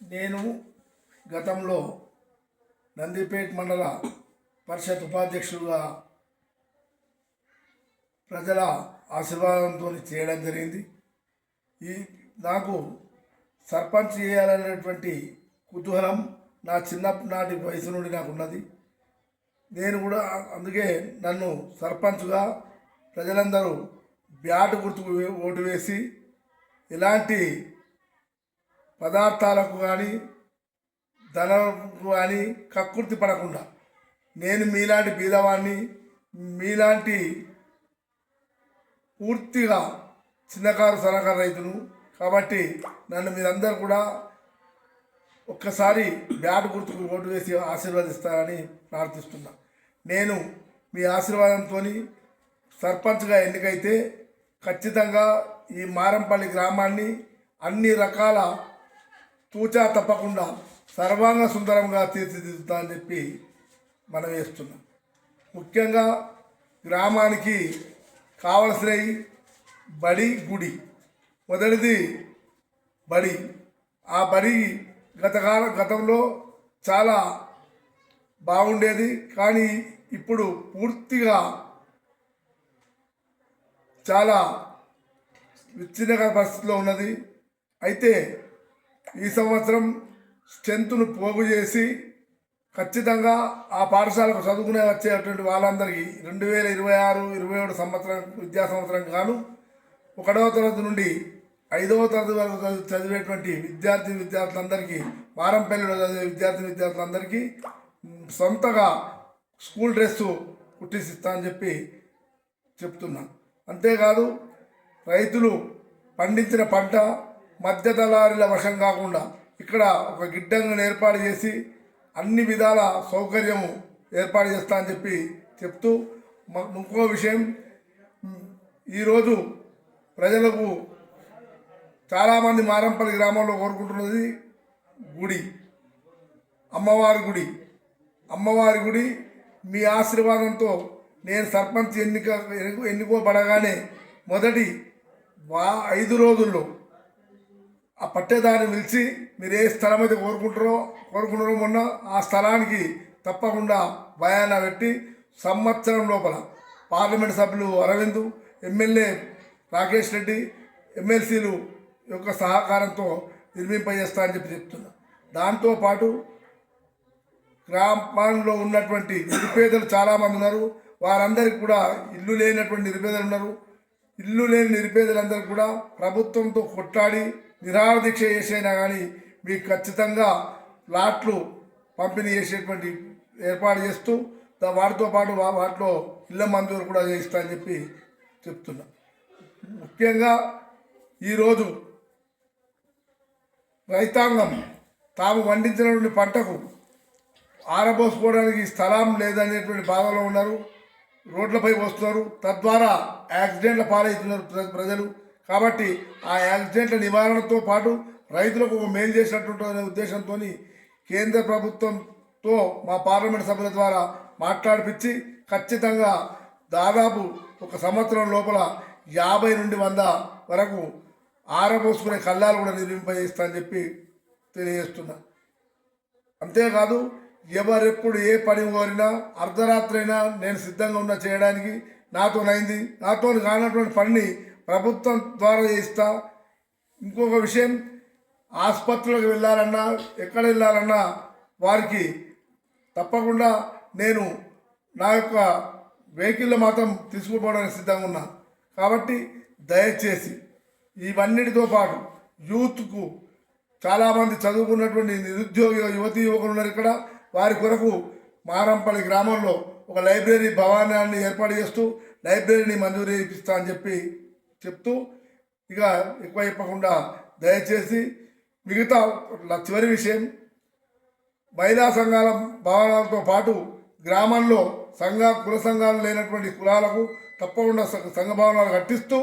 నేను గతంలో నందిపేట మండల పరిషత్ ఉపాధ్యక్షుడుగా ప్రజల ఆశీర్వాదంతో చేయడం జరిగింది. నాకు సర్పంచ్ చేయాలనేటువంటి కుతూహలం నా చిన్ననాటి వయసు నుండి నాకు ఉన్నది. నేను కూడా అందుకే నన్ను సర్పంచ్గా ప్రజలందరూ బ్యాట్ గుర్తుకు ఓటు వేసి ఎలాంటి పదార్థాలకు కానీ ధనకు కానీ కక్కుర్తి పడకుండా, నేను మీలాంటి బీదవాడిని, మీలాంటి పూర్తిగా చిన్నకారు సన్నకారు రైతును కాబట్టి నన్ను మీరందరూ కూడా ఒక్కసారి బ్యాట్ గుర్తుకు ఓటు వేసి ఆశీర్వదిస్తారని ప్రార్థిస్తున్నా. నేను మీ ఆశీర్వాదంతో సర్పంచ్గా ఎన్నికైతే ఖచ్చితంగా ఈ మారంపల్లి గ్రామాన్ని అన్ని రకాల తూచా తప్పకుండా సర్వాంగ సుందరంగా తీర్చిదిద్దుతా అని చెప్పి మనం వేస్తున్నాం. ముఖ్యంగా గ్రామానికి కావలసినవి బడి, గుడి. మొదటిది బడి. ఆ బడి గతంలో చాలా బాగుండేది, కానీ ఇప్పుడు పూర్తిగా చాలా విచ్ఛిన్నకర పరిస్థితిలో ఉన్నది. అయితే ఈ సంవత్సరం స్ట్రెంత్ను పోగు చేసి ఖచ్చితంగా ఆ పాఠశాలకు చదువుకునే వచ్చేటువంటి వాళ్ళందరికీ 2026-27 సంవత్సరం విద్యా సంవత్సరం గాను 1వ తరగతి నుండి 5వ తరగతి వరకు చదివేటువంటి విద్యార్థులందరికీ, మారంపల్లిలో చదివే విద్యార్థులందరికీ సొంతగా స్కూల్ డ్రెస్సు కుట్టిస్తా అని చెప్పి చెప్తున్నాను. అంతేకాదు రైతులు పండించిన పంట మధ్య దళారీల వశం కాకుండా ఇక్కడ ఒక గిడ్డంగిని ఏర్పాటు చేసి అన్ని విధాల సౌకర్యము ఏర్పాటు చేస్తా అని చెప్పి చెప్తూ, ఇంకో విషయం, ఈరోజు ప్రజలకు చాలామంది మారంపల్లి గ్రామంలో కోరుకుంటున్నది గుడి, అమ్మవారి గుడి. మీ ఆశీర్వాదంతో నేను సర్పంచ్ ఎన్నుకోబడగానే మొదటి 5 రోజుల్లో ఆ పట్టేదాన్ని పిలిచి మీరు ఏ స్థలం అయితే కోరుకుంటారో మొన్న ఆ స్థలానికి తప్పకుండా బయానా పెట్టి సంవత్సరం లోపల పార్లమెంట్ సభ్యులు అరవింద్, ఎమ్మెల్యే రాకేష్ రెడ్డి, ఎమ్మెల్సీలు యొక్క సహకారంతో నిర్మింపజేస్తా అని చెప్పి చెప్తున్నా. దాంతోపాటు గ్రామంలో ఉన్నటువంటి నిరుపేదలు చాలామంది ఉన్నారు. వారందరికీ కూడా ఇల్లు లేనటువంటి నిరుపేదలు ఉన్నారు. ఇల్లు లేని నిరుపేదలందరికీ కూడా ప్రభుత్వంతో కొట్లాడి నిరాహార దీక్ష చేసైనా కానీ మీకు ఖచ్చితంగా ప్లాట్లు పంపిణీ చేసేటువంటి ఏర్పాటు చేస్తూ వాటితో పాటు వాటిలో ఇళ్ళ మంజూరు కూడా చేయిస్తా అని చెప్పి చెప్తున్నా. ముఖ్యంగా ఈరోజు రైతాంగం తాము పండించినటువంటి పంటకు ఆరబోసుకోవడానికి స్థలం లేదనేటువంటి బాధలో ఉన్నారు. రోడ్లపై వస్తున్నారు, తద్వారా యాక్సిడెంట్ల పాలవుతున్నారు ప్రజలు. కాబట్టి ఆ యాక్సిడెంట్ల నివారణతో పాటు రైతులకు ఒక మేలు చేసినటువంటి ఉద్దేశంతో కేంద్ర ప్రభుత్వంతో మా పార్లమెంట్ సభ్యుల ద్వారా మాట్లాడిపించి ఖచ్చితంగా దాదాపు ఒక సంవత్సరం లోపల 50 నుండి 100 వరకు ఆరబోసుకునే కళ్ళాలు కూడా నిర్మింపజేస్తా అని చెప్పి తెలియజేస్తున్నా. అంతేకాదు, ఎవరెప్పుడు ఏ పని కోరినా అర్ధరాత్రి అయినా నేను సిద్ధంగా ఉన్నా చేయడానికి. నాతో కానటువంటి పనిని ప్రభుత్వం ద్వారా చేయిస్తా. ఇంకొక విషయం, ఆసుపత్రులకు వెళ్ళాలన్నా ఎక్కడ వెళ్ళాలన్నా వారికి తప్పకుండా నేను నా యొక్క వెహికల్లో మాత్రం తీసుకుపోవడానికి సిద్ధంగా ఉన్నా. కాబట్టి దయచేసి ఇవన్నిటితో పాటు యూత్కు చాలామంది చదువుకున్నటువంటి నిరుద్యోగ యువకులు ఉన్నారు ఇక్కడ. వారి కొరకు మారంపల్లి గ్రామంలో ఒక లైబ్రరీ భవనాన్ని ఏర్పాటు చేస్తూ లైబ్రరీని మంజూరు చేయిస్తా అని చెప్తూ ఇక ఎక్కువ చెప్పకుండా దయచేసి మిగతా చివరి విషయం, మహిళా సంఘాల భవనాలతో పాటు గ్రామంలో కుల సంఘాలు లేనటువంటి కులాలకు తప్పకుండా సంఘ భవనాలు కట్టిస్తూ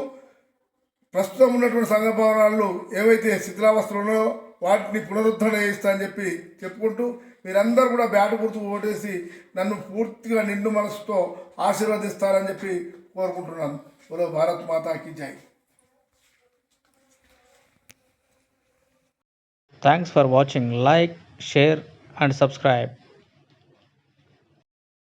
ప్రస్తుతం ఉన్నటువంటి సంఘ భవనాలు ఏవైతే శిథిలావస్థలు ఉన్నాయో వాటిని పునరుద్ధరణ చేయిస్తా అని చెప్పుకుంటూ మీరందరూ కూడా బ్యాట్ గుర్తు ఓటేసి నన్ను పూర్తిగా నిండు మనసుతో ఆశీర్వదిస్తారని చెప్పి కోరుకుంటున్నాను. బోలో భారత్ మాతాకి జై. Thanks for watching. Like, share and subscribe.